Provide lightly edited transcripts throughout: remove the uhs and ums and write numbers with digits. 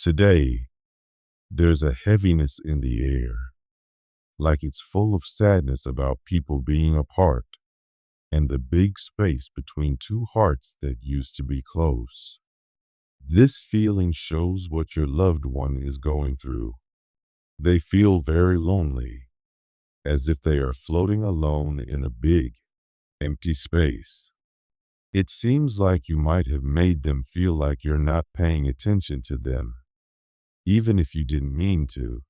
Today, there's a heaviness in the air, like it's full of sadness about people being apart and the big space between two hearts that used to be close. This feeling shows what your loved one is going through. They feel very lonely, as if they are floating alone in a big, empty space. It seems like you might have made them feel like you're not paying attention to them, even if you didn't mean to.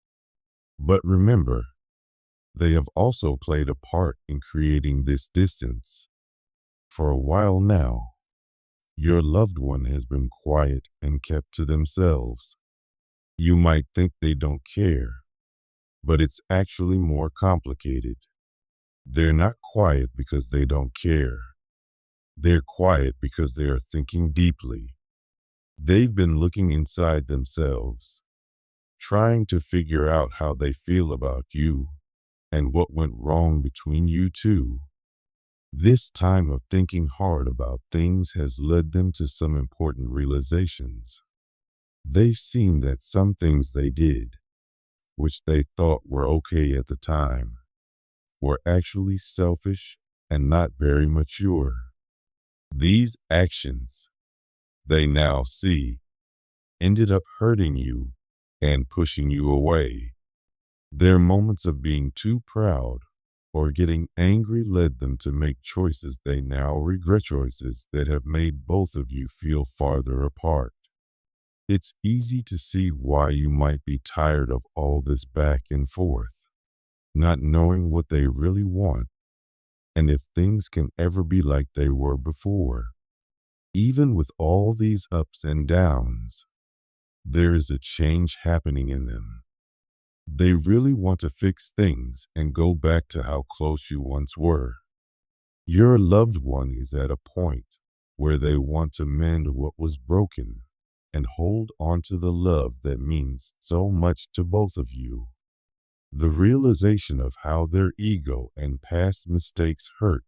But remember, they have also played a part in creating this distance. For a while now, your loved one has been quiet and kept to themselves. You might think they don't care, but it's actually more complicated. They're not quiet because they don't care. They're quiet because they are thinking deeply. They've been looking inside themselves, trying to figure out how they feel about you and what went wrong between you two. This time of thinking hard about things has led them to some important realizations. They've seen that some things they did, which they thought were okay at the time, were actually selfish and not very mature. These actions, they now see, ended up hurting you and pushing you away. Their moments of being too proud or getting angry led them to make choices they now regret, choices that have made both of you feel farther apart. It's easy to see why you might be tired of all this back and forth, not knowing what they really want, and if things can ever be like they were before. Even with all these ups and downs, there is a change happening in them. They really want to fix things and go back to how close you once were. Your loved one is at a point where they want to mend what was broken and hold on to the love that means so much to both of you. The realization of how their ego and past mistakes hurt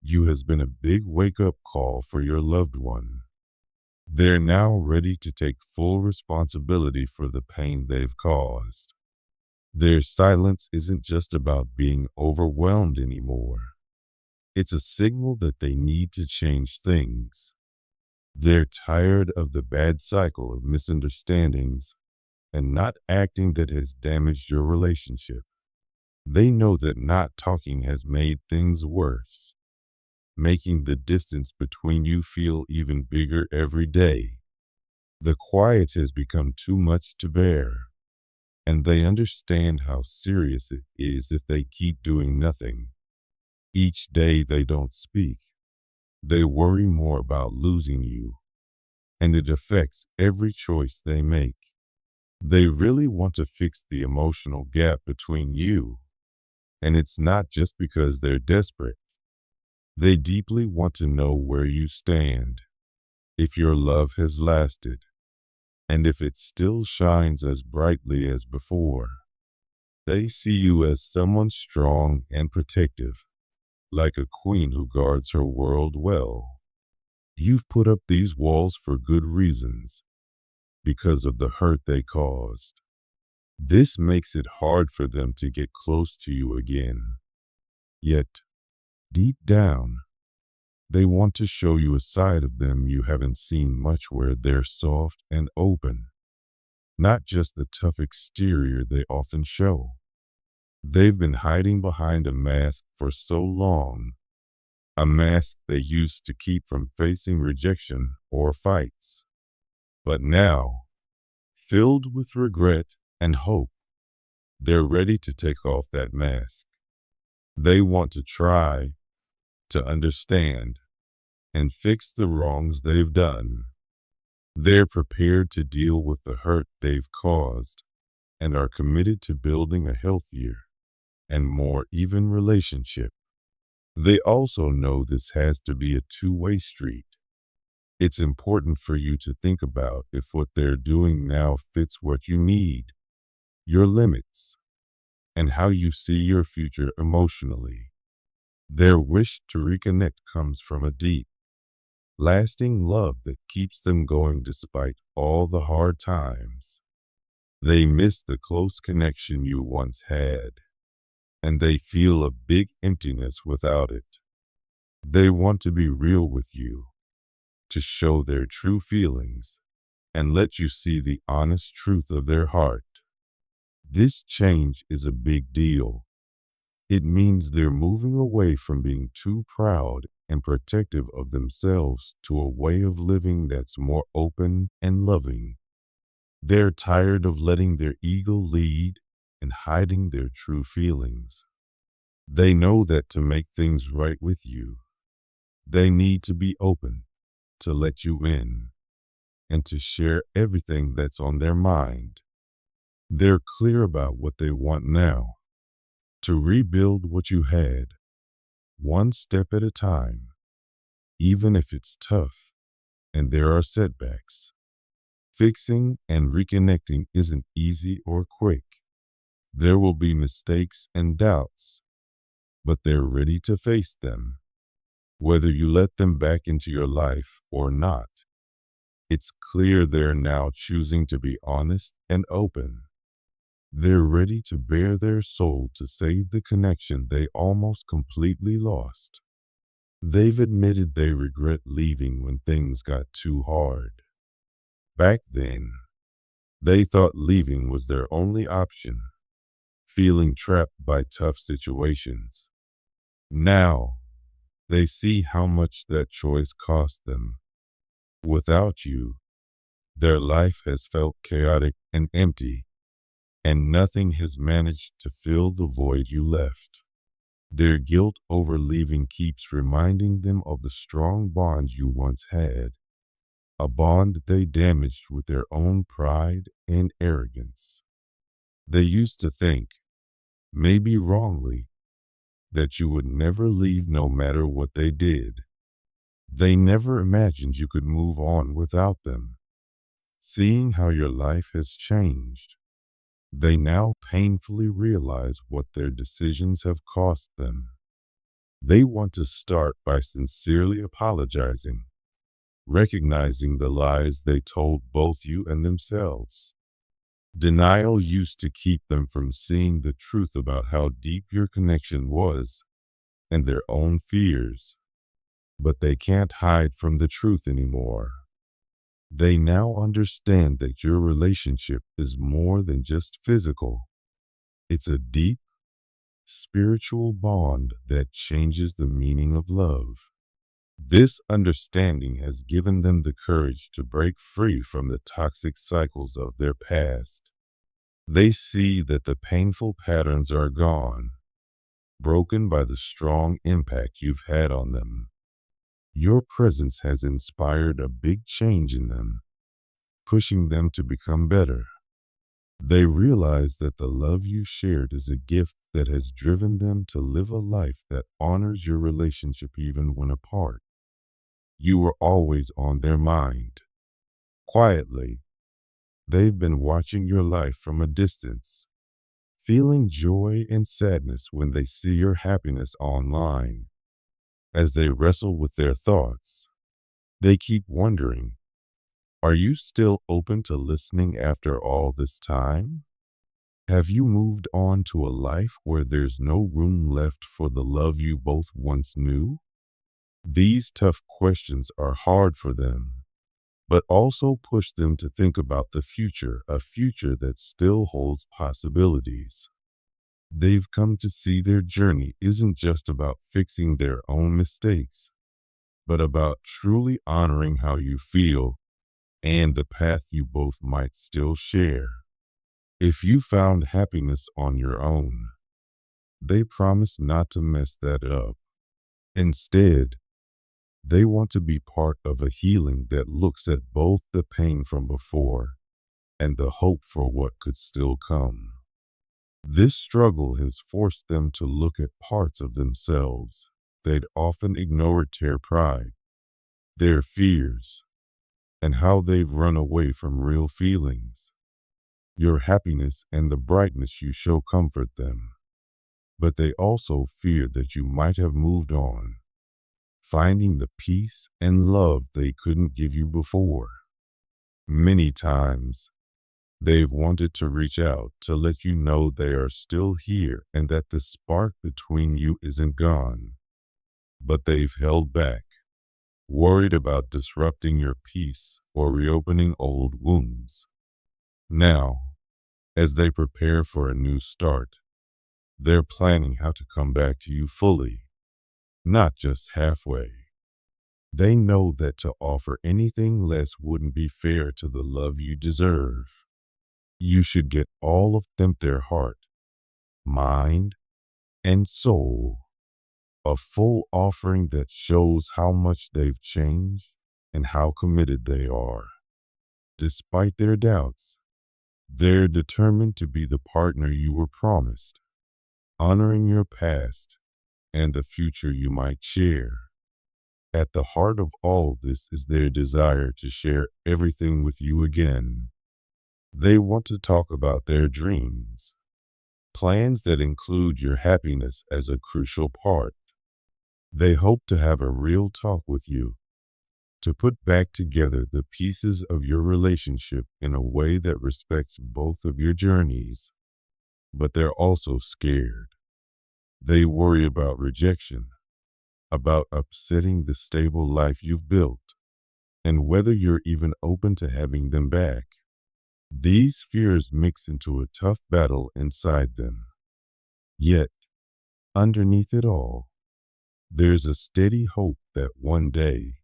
you has been a big wake-up call for your loved one. They're now ready to take full responsibility for the pain they've caused. Their silence isn't just about being overwhelmed anymore. It's a signal that they need to change things. They're tired of the bad cycle of misunderstandings and not acting that has damaged your relationship. They know that not talking has made things worse, making the distance between you feel even bigger every day. The quiet has become too much to bear, and they understand how serious it is if they keep doing nothing. Each day they don't speak, they worry more about losing you, and it affects every choice they make. They really want to fix the emotional gap between you, and it's not just because they're desperate. They deeply want to know where you stand, if your love has lasted, and if it still shines as brightly as before. They see you as someone strong and protective, like a queen who guards her world well. You've put up these walls for good reasons, because of the hurt they caused. This makes it hard for them to get close to you again. Yet, deep down, they want to show you a side of them you haven't seen much, where they're soft and open, not just the tough exterior they often show. They've been hiding behind a mask for so long, a mask they used to keep from facing rejection or fights. But now, filled with regret and hope, they're ready to take off that mask. They want to try to understand and fix the wrongs they've done. They're prepared to deal with the hurt they've caused and are committed to building a healthier and more even relationship. They also know this has to be a two-way street. It's important for you to think about if what they're doing now fits what you need, your limits, and how you see your future emotionally. Their wish to reconnect comes from a deep, lasting love that keeps them going despite all the hard times. They miss the close connection you once had, and they feel a big emptiness without it. They want to be real with you, to show their true feelings, and let you see the honest truth of their heart. This change is a big deal. It means they're moving away from being too proud and protective of themselves to a way of living that's more open and loving. They're tired of letting their ego lead and hiding their true feelings. They know that to make things right with you, they need to be open, to let you in, and to share everything that's on their mind. They're clear about what they want now, to rebuild what you had, one step at a time, even if it's tough and there are setbacks. Fixing and reconnecting isn't easy or quick. There will be mistakes and doubts, but they're ready to face them. Whether you let them back into your life or not, it's clear they're now choosing to be honest and open. They're ready to bare their soul to save the connection they almost completely lost. They've admitted they regret leaving when things got too hard. Back then, they thought leaving was their only option, feeling trapped by tough situations. Now, they see how much that choice cost them. Without you, their life has felt chaotic and empty, and nothing has managed to fill the void you left. Their guilt over leaving keeps reminding them of the strong bonds you once had, a bond they damaged with their own pride and arrogance. They used to think, maybe wrongly, that you would never leave no matter what they did. They never imagined you could move on without them. Seeing how your life has changed, they now painfully realize what their decisions have cost them. They want to start by sincerely apologizing, recognizing the lies they told both you and themselves. Denial used to keep them from seeing the truth about how deep your connection was and their own fears. But they can't hide from the truth anymore. They now understand that your relationship is more than just physical. It's a deep, spiritual bond that changes the meaning of love. This understanding has given them the courage to break free from the toxic cycles of their past. They see that the painful patterns are gone, broken by the strong impact you've had on them. Your presence has inspired a big change in them, pushing them to become better. They realize that the love you shared is a gift that has driven them to live a life that honors your relationship even when apart. You were always on their mind. Quietly, they've been watching your life from a distance, feeling joy and sadness when they see your happiness online. As they wrestle with their thoughts, they keep wondering, are you still open to listening after all this time? Have you moved on to a life where there's no room left for the love you both once knew? These tough questions are hard for them, but also push them to think about the future, a future that still holds possibilities. They've come to see their journey isn't just about fixing their own mistakes, but about truly honoring how you feel and the path you both might still share. If you found happiness on your own, they promise not to mess that up. Instead, they want to be part of a healing that looks at both the pain from before and the hope for what could still come. This struggle has forced them to look at parts of themselves they'd often ignored: their pride, their fears, and how they've run away from real feelings. Your happiness and the brightness you show comfort them, but they also fear that you might have moved on, finding the peace and love they couldn't give you before. Many times, they've wanted to reach out to let you know they are still here and that the spark between you isn't gone. But they've held back, worried about disrupting your peace or reopening old wounds. Now, as they prepare for a new start, they're planning how to come back to you fully, not just halfway. They know that to offer anything less wouldn't be fair to the love you deserve. You should get all of them, their heart, mind, and soul, a full offering that shows how much they've changed and how committed they are. Despite their doubts, they're determined to be the partner you were promised, honoring your past and the future you might share. At the heart of all this is their desire to share everything with you again. They want to talk about their dreams, plans that include your happiness as a crucial part. They hope to have a real talk with you, to put back together the pieces of your relationship in a way that respects both of your journeys. But they're also scared. They worry about rejection, about upsetting the stable life you've built, and whether you're even open to having them back. These fears mix into a tough battle inside them. Yet, underneath it all, there's a steady hope that one day,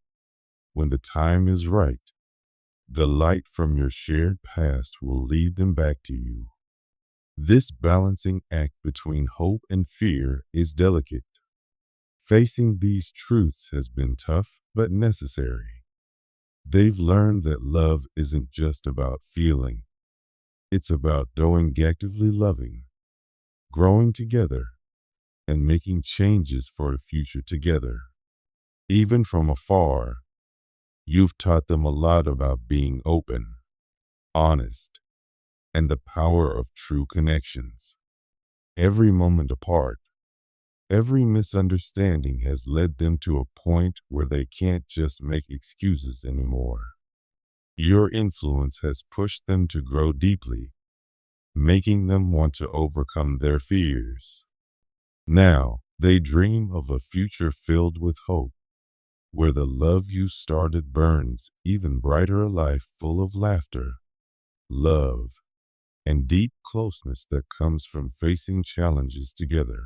when the time is right, the light from your shared past will lead them back to you. This balancing act between hope and fear is delicate. Facing these truths has been tough but necessary. They've learned that love isn't just about feeling. It's about doing actively loving, growing together, and making changes for the future together. Even from afar, you've taught them a lot about being open, honest, and the power of true connections. Every moment apart, every misunderstanding has led them to a point where they can't just make excuses anymore. Your influence has pushed them to grow deeply, making them want to overcome their fears. Now, they dream of a future filled with hope, where the love you started burns even brighter, a life full of laughter, love, and deep closeness that comes from facing challenges together.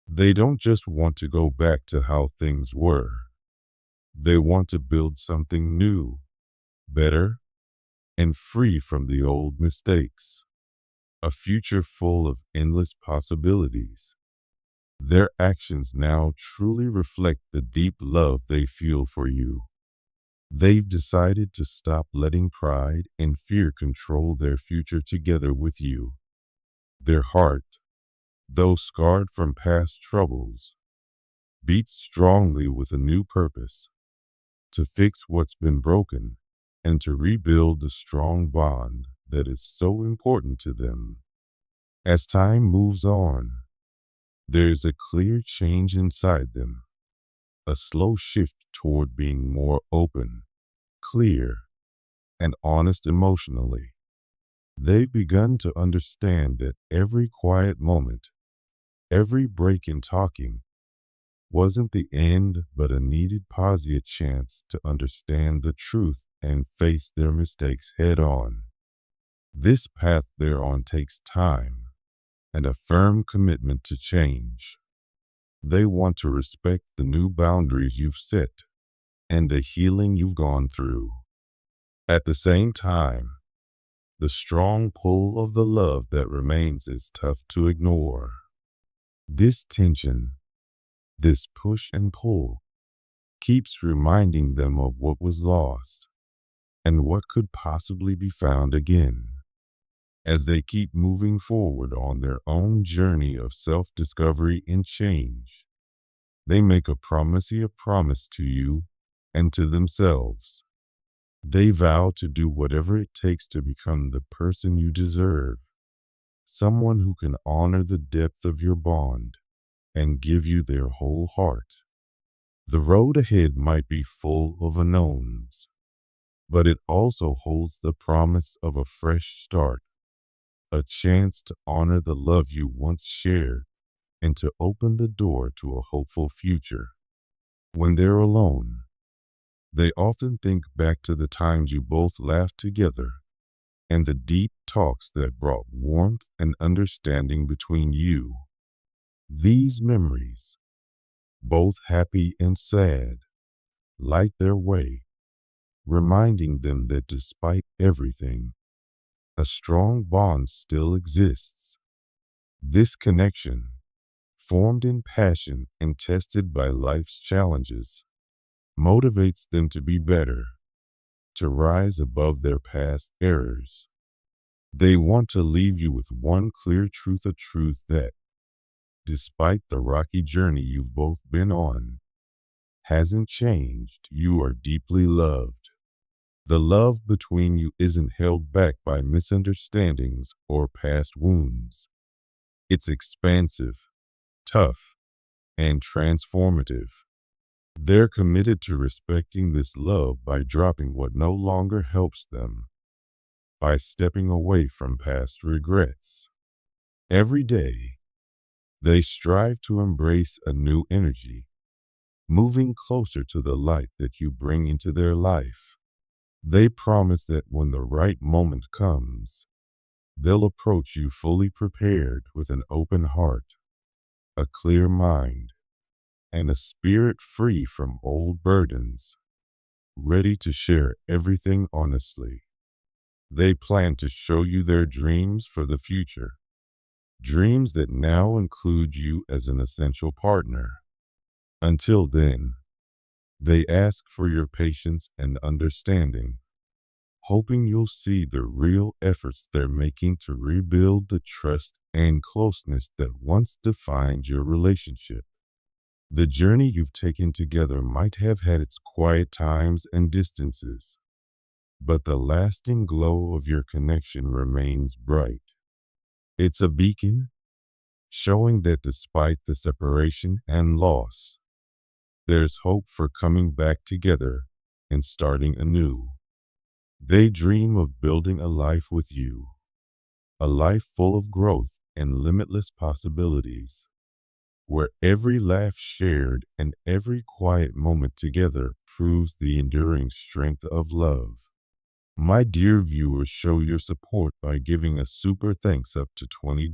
They don't just want to go back to how things were. They want to build something new, better, and free from the old mistakes. A future full of endless possibilities. Their actions now truly reflect the deep love they feel for you. They've decided to stop letting pride and fear control their future together with you. Their heart, though scarred from past troubles, beats strongly with a new purpose, to fix what's been broken and to rebuild the strong bond that is so important to them. As time moves on, there is a clear change inside them, a slow shift toward being more open, clear, and honest emotionally. They've begun to understand that every quiet moment, every break in talking, wasn't the end but a needed pause, a chance to understand the truth and face their mistakes head on. This path they're on takes time and a firm commitment to change. They want to respect the new boundaries you've set and the healing you've gone through. At the same time, the strong pull of the love that remains is tough to ignore. This tension, this push and pull, keeps reminding them of what was lost and what could possibly be found again. As they keep moving forward on their own journey of self-discovery and change, they make a promise to you and to themselves. They vow to do whatever it takes to become the person you deserve, someone who can honor the depth of your bond and give you their whole heart. The road ahead might be full of unknowns, but it also holds the promise of a fresh start, a chance to honor the love you once shared and to open the door to a hopeful future. When they're alone, they often think back to the times you both laughed together and the deep talks that brought warmth and understanding between you. These memories, both happy and sad, light their way, reminding them that despite everything, a strong bond still exists. This connection, formed in passion and tested by life's challenges, motivates them to be better, to rise above their past errors. They want to leave you with one clear truth, a truth that, despite the rocky journey you've both been on, hasn't changed. You are deeply loved. The love between you isn't held back by misunderstandings or past wounds. It's expansive, tough, and transformative. They're committed to respecting this love by dropping what no longer helps them, by stepping away from past regrets. Every day, they strive to embrace a new energy, moving closer to the light that you bring into their life. They promise that when the right moment comes, they'll approach you fully prepared with an open heart, a clear mind, and a spirit free from old burdens, ready to share everything honestly. They plan to show you their dreams for the future, dreams that now include you as an essential partner. Until then, they ask for your patience and understanding, hoping you'll see the real efforts they're making to rebuild the trust and closeness that once defined your relationship. The journey you've taken together might have had its quiet times and distances, but the lasting glow of your connection remains bright. It's a beacon showing that despite the separation and loss, there's hope for coming back together and starting anew. They dream of building a life with you, a life full of growth and limitless possibilities, where every laugh shared and every quiet moment together proves the enduring strength of love. My dear viewers, show your support by giving a super thanks up to $20.